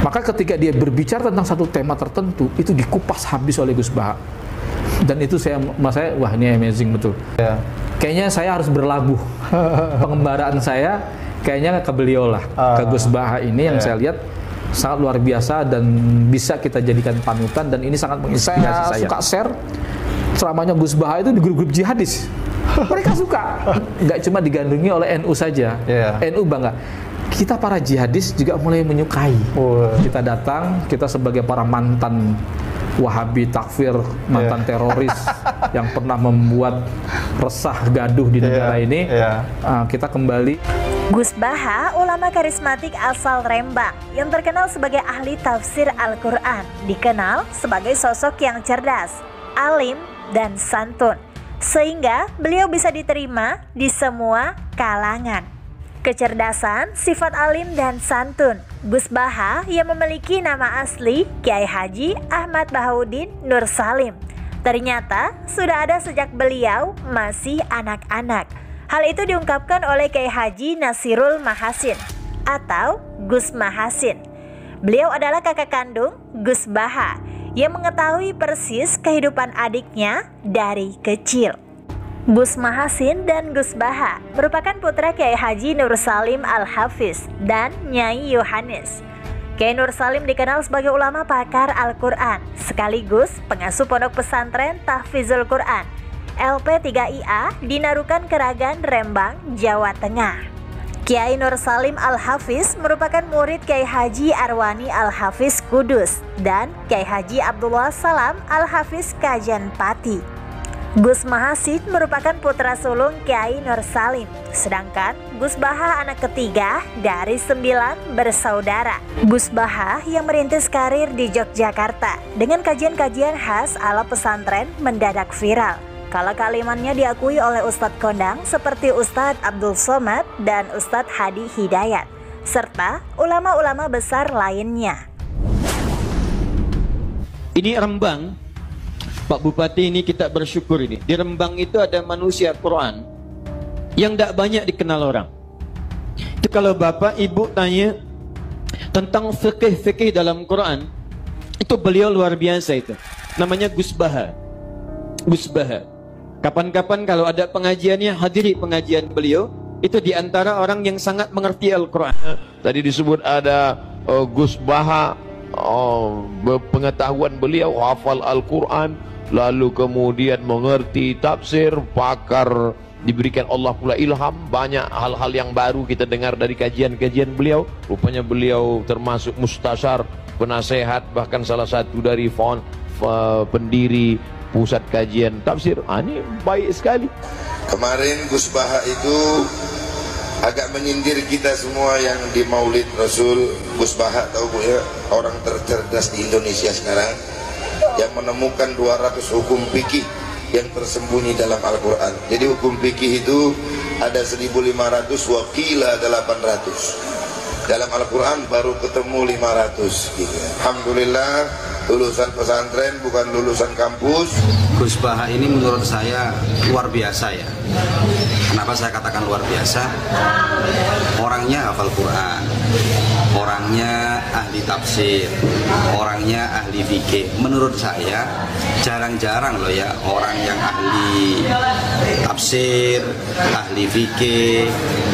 Maka ketika dia berbicara tentang satu tema tertentu, itu dikupas habis oleh Gus Baha. Dan itu saya wah ini amazing betul. Kayaknya saya harus berlabuh pengembaraan saya kayaknya ke beliau lah, ke Gus Baha ini yang saya lihat sangat luar biasa dan bisa kita jadikan panutan, dan ini sangat menginspirasi saya. Suka share ceramahnya Gus Baha itu di grup-grup jihadis. Mereka suka, nggak cuma digandrungi oleh NU saja. NU bangga. Kita para jihadis juga mulai menyukai. Kita datang, kita sebagai para mantan Wahabi takfir, mantan teroris yang pernah membuat resah gaduh di negara ini, kita kembali. Gus Baha, ulama karismatik asal Rembang yang terkenal sebagai ahli tafsir Al-Quran, dikenal sebagai sosok yang cerdas, alim, dan santun, sehingga beliau bisa diterima di semua kalangan. Kecerdasan, sifat alim dan santun Gus Baha yang memiliki nama asli Kiai Haji Ahmad Bahauddin Nur Salim ternyata sudah ada sejak beliau masih anak-anak. Hal itu diungkapkan oleh Kiai Haji Nasirul Mahasin atau Gus Mahasin. Beliau adalah kakak kandung Gus Baha yang mengetahui persis kehidupan adiknya dari kecil. Gus Mahasin dan Gus Baha merupakan putra Kiai Haji Nur Salim Al-Hafiz dan Nyai Yohanes. Kiai Nur Salim dikenal sebagai ulama pakar Al-Quran, sekaligus pengasuh pondok pesantren Tahfizul Quran LP3IA di Narukan Keragan, Rembang, Jawa Tengah. Kiai Nur Salim Al-Hafiz merupakan murid Kiai Haji Arwani Al-Hafiz Kudus dan Kiai Haji Abdullah Salam Al-Hafiz Kajan Pati. Gus Mahasin merupakan putra sulung Kiai Nur Salim, sedangkan Gus Baha anak ketiga dari 9 bersaudara. Gus Baha yang merintis karir di Yogyakarta dengan kajian-kajian khas ala pesantren mendadak viral. Kalau kalimatnya diakui oleh Ustadz kondang seperti Ustadz Abdul Somad dan Ustadz Hadi Hidayat, serta ulama-ulama besar lainnya. Ini Rembang. Pak Bupati, ini kita bersyukur ini. Di Rembang itu ada manusia Quran yang tidak banyak dikenal orang. Itu kalau Bapak Ibu tanya tentang fikih-fikih dalam Quran, itu beliau luar biasa itu. Namanya Gus Baha. Gus Baha. Kapan-kapan kalau ada pengajiannya, hadiri pengajian beliau. Itu diantara orang yang sangat mengerti Al-Quran. Tadi disebut ada Gus Baha, pengetahuan beliau hafal Al-Quran, lalu kemudian mengerti tafsir, pakar, diberikan Allah pula ilham. Banyak hal-hal yang baru kita dengar dari kajian-kajian beliau. Rupanya beliau termasuk mustasyar, penasehat, bahkan salah satu dari pendiri pusat kajian tafsir. Ini baik sekali. Kemarin Gus Baha itu agak menyindir kita semua yang di Maulid Rasul. Gus Baha tahu Bu ya, orang tercerdas di Indonesia sekarang yang menemukan 200 hukum fikih yang tersembunyi dalam Al-Quran. Jadi hukum fikih itu ada 1500, wakila ada 800. Dalam Al-Quran baru ketemu 500 gitu. Alhamdulillah lulusan pesantren bukan lulusan kampus. Gus Baha ini menurut saya luar biasa ya. Kenapa saya katakan luar biasa? Orangnya hafal Quran, orangnya ahli tafsir, orangnya ahli fikih. Menurut saya jarang-jarang loh ya orang yang ahli tafsir, ahli fikih,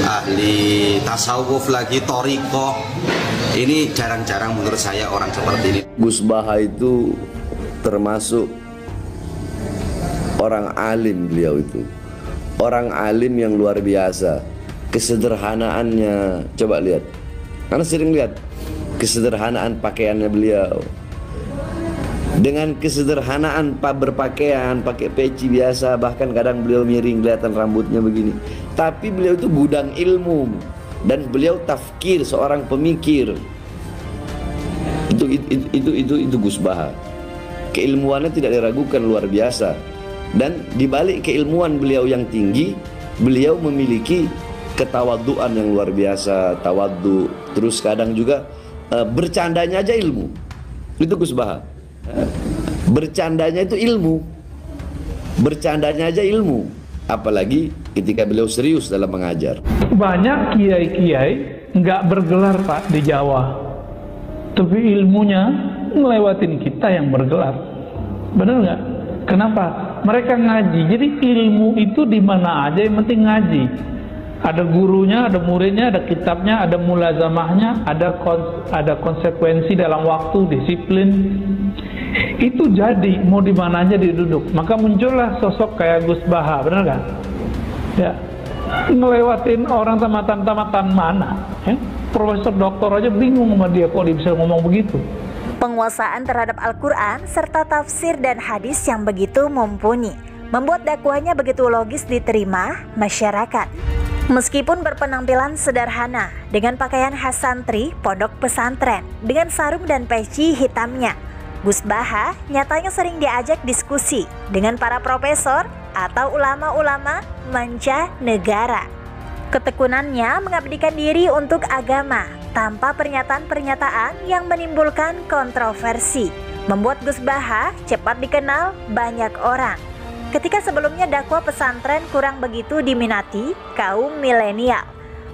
ahli tasawuf lagi, thariqah. Ini jarang-jarang menurut saya orang seperti ini. Gus Baha itu termasuk orang alim, beliau itu orang alim yang luar biasa. Kesederhanaannya, coba lihat, karena sering lihat kesederhanaan pakaiannya beliau. Dengan kesederhanaan berpakaian, pakai peci biasa, bahkan kadang beliau miring, kelihatan rambutnya begini. Tapi beliau itu gudang ilmu dan beliau tafkir, seorang pemikir. Itu Gus Baha. Keilmuannya tidak diragukan, luar biasa. Dan dibalik keilmuan beliau yang tinggi, beliau memiliki ketawaduan yang luar biasa, tawadhu. Terus kadang juga bercandanya aja ilmu. Itu Gus Baha. Bercandanya itu ilmu. Bercandanya aja ilmu. Apalagi ketika beliau serius dalam mengajar. Banyak kiai-kiai nggak bergelar Pak di Jawa. tapi ilmunya ngelewatin kita yang bergelar. Benar nggak? Kenapa? Mereka ngaji. Jadi ilmu itu di mana aja yang penting ngaji. Ada gurunya, ada muridnya, ada kitabnya, ada mulazamahnya, ada konsekuensi dalam waktu, disiplin. Itu jadi mau di mana aja diduduk. Maka muncullah sosok kayak Gus Baha, benar kan? Ya, ngelewatin orang tamatan mana? Profesor doktor aja bingung sama dia kok dia bisa ngomong begitu. Penguasaan terhadap Al-Quran serta tafsir dan hadis yang begitu mumpuni membuat dakwahnya begitu logis diterima masyarakat. Meskipun berpenampilan sederhana dengan pakaian khas santri pondok pesantren dengan sarung dan peci hitamnya, Gus Baha nyatanya sering diajak diskusi dengan para profesor atau ulama-ulama mancanegara. Ketekunannya mengabdikan diri untuk agama tanpa pernyataan-pernyataan yang menimbulkan kontroversi membuat Gus Baha cepat dikenal banyak orang. Ketika sebelumnya dakwah pesantren kurang begitu diminati kaum milenial,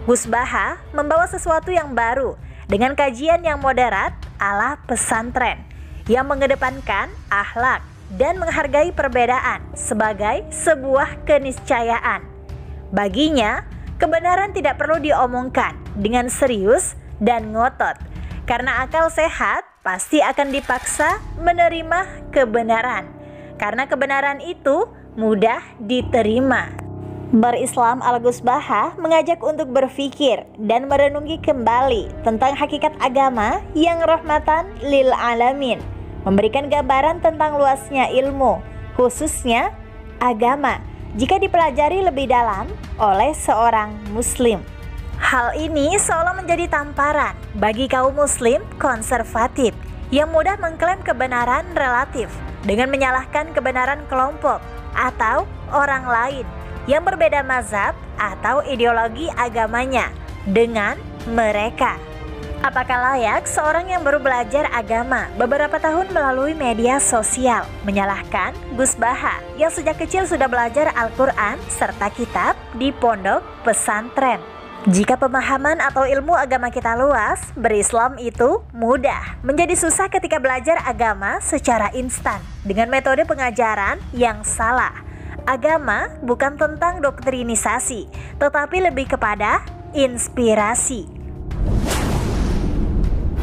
Gus Baha membawa sesuatu yang baru dengan kajian yang moderat ala pesantren yang mengedepankan akhlak dan menghargai perbedaan sebagai sebuah keniscayaan. Baginya, kebenaran tidak perlu diomongkan dengan serius dan ngotot, karena akal sehat pasti akan dipaksa menerima kebenaran, karena kebenaran itu mudah diterima. Berislam Al-Gus Baha mengajak untuk berpikir dan merenungi kembali tentang hakikat agama yang rahmatan lil alamin, memberikan gambaran tentang luasnya ilmu, khususnya agama, jika dipelajari lebih dalam oleh seorang muslim. Hal ini seolah menjadi tamparan bagi kaum muslim konservatif yang mudah mengklaim kebenaran relatif dengan menyalahkan kebenaran kelompok atau orang lain yang berbeda mazhab atau ideologi agamanya dengan mereka. Apakah layak seorang yang baru belajar agama beberapa tahun melalui media sosial menyalahkan Gus Baha yang sejak kecil sudah belajar Al-Quran serta kitab di pondok pesantren? Jika pemahaman atau ilmu agama kita luas, berislam itu mudah. Menjadi susah ketika belajar agama secara instan dengan metode pengajaran yang salah. Agama bukan tentang doktrinisasi, tetapi lebih kepada inspirasi.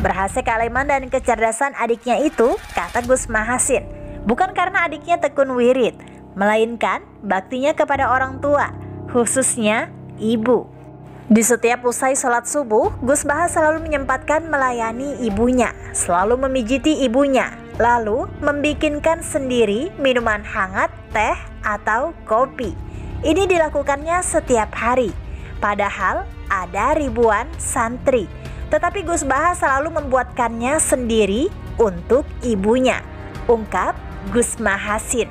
Berhasil kealiman dan kecerdasan adiknya itu, kata Gus Mahasin, bukan karena adiknya tekun wirid, melainkan baktinya kepada orang tua, khususnya ibu. Di setiap usai sholat subuh, Gus Baha selalu menyempatkan melayani ibunya, selalu memijiti ibunya, lalu membikinkan sendiri minuman hangat, teh, atau kopi. Ini dilakukannya setiap hari, padahal ada ribuan santri. Tetapi Gus Baha selalu membuatkannya sendiri untuk ibunya, ungkap Gus Mahasin.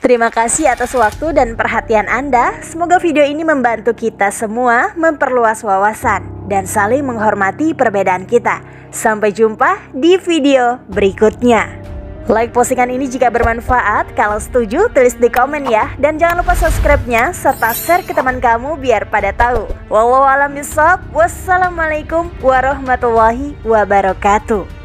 Terima kasih atas waktu dan perhatian Anda. Semoga video ini membantu kita semua memperluas wawasan dan saling menghormati perbedaan kita. Sampai jumpa di video berikutnya. Like postingan ini jika bermanfaat. Kalau setuju, tulis di komen ya. Dan jangan lupa subscribe-nya serta share ke teman kamu biar pada tahu. Wallahu a'lam bishawab. Wassalamualaikum warahmatullahi wabarakatuh.